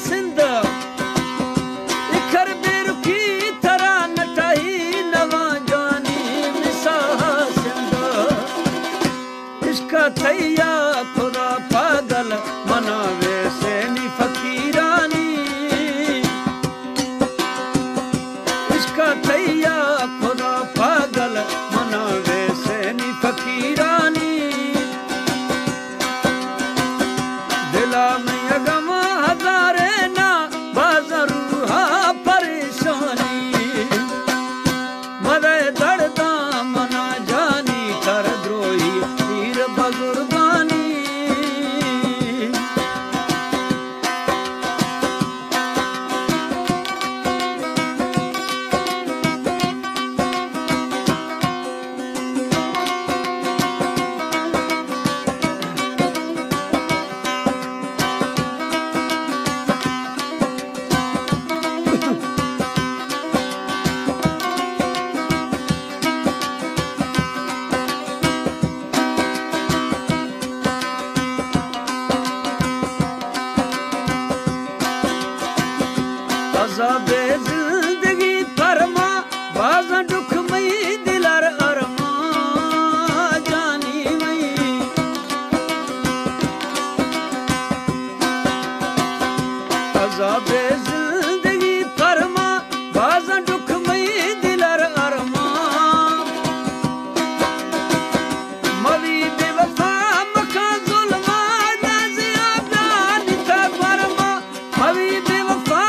सिंध इखर बेरुखी थरा नटाई नवा जानी मिसा सिंध इश्का थैया खुदा पागल मनावे सेनी फकीरानी इश्का थैया खुदा पागल मनावे सेनी फकीरानी दिला में अगम हजारे ना बाजरूहा परेशानी मरे दर्दा मना जानी कर द्रोही पीर बुजुर्गानी अज़ाबे जिंदगी फरमा बाज़ा दुख मई दिलर अरमा जानी मई अज़ाबे जिंदगी फरमा बाज़ा दुख मई दिलर अरमा मवी बेवफा मका जुल्मा नाज़िया जानी था फरमा मवी बेवफा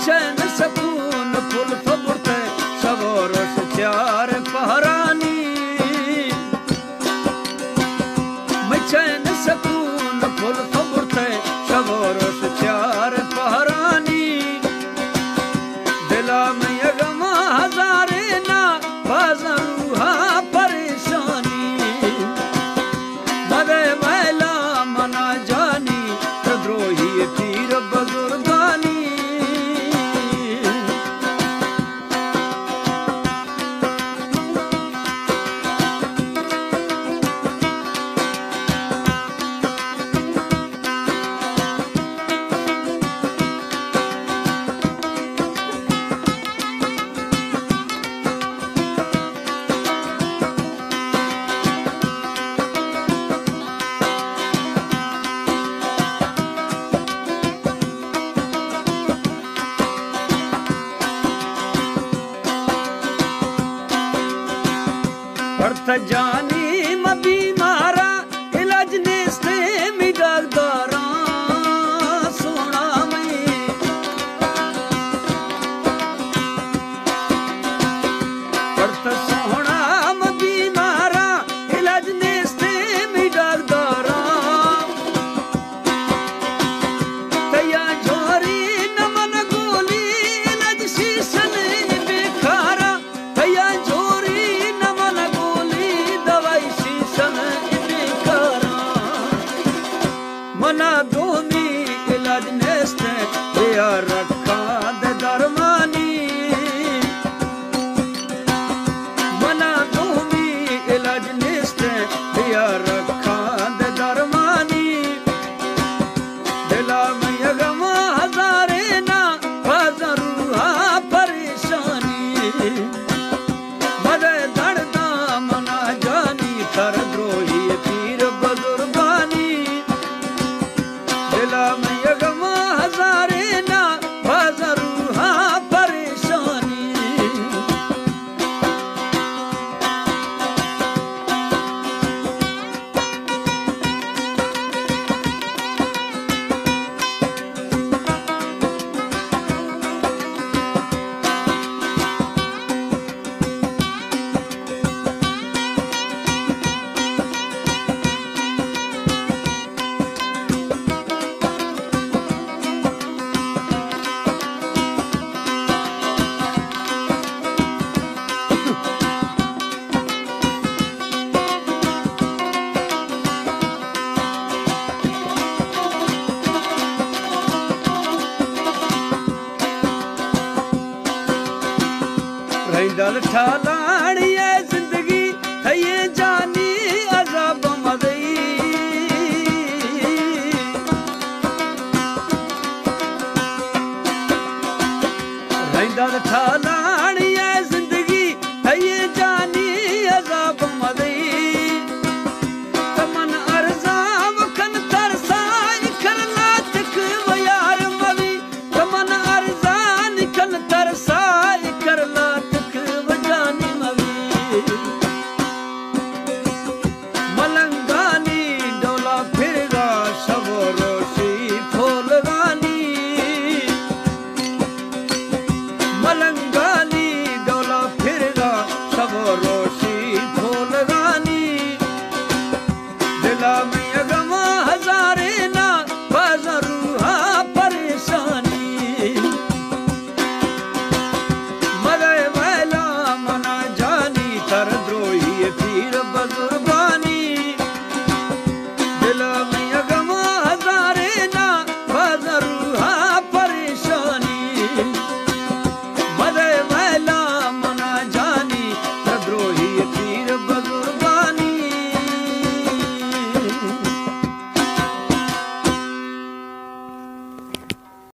चैन सकून फुल फबुरते सवोरस चार पहरानी मैं चैन सकून फुल फबुरते सवोरस चार पहरानी दिला में अगम हजारे ना बाजरूहा परेशानी मरे मैला मना जानी द्रोही पीर बुजुर्गानी पढ़ता जानी मबी मारा इलाज नेस्ते मिदागदारा सोना में पढ़ता सोना मबी मारा इलाज नेस्ते मिदागदारा तया झोरी नमन गोली इलाज शीशन बेखारा तया झोरी मना दोमी इलाज नेस्ते दिया रखा दे दरमानी मना दोमी इलाज नेस्ते दिया रखा दे दरमानी दिला में अगम हजारे ना बाजरूहा परेशानी मरे दर्दा मना जानी कर द्रोही पीर बुजुर्गानी दिला में अगम हजारे ना बाजरूहा परेशानी दल ठाला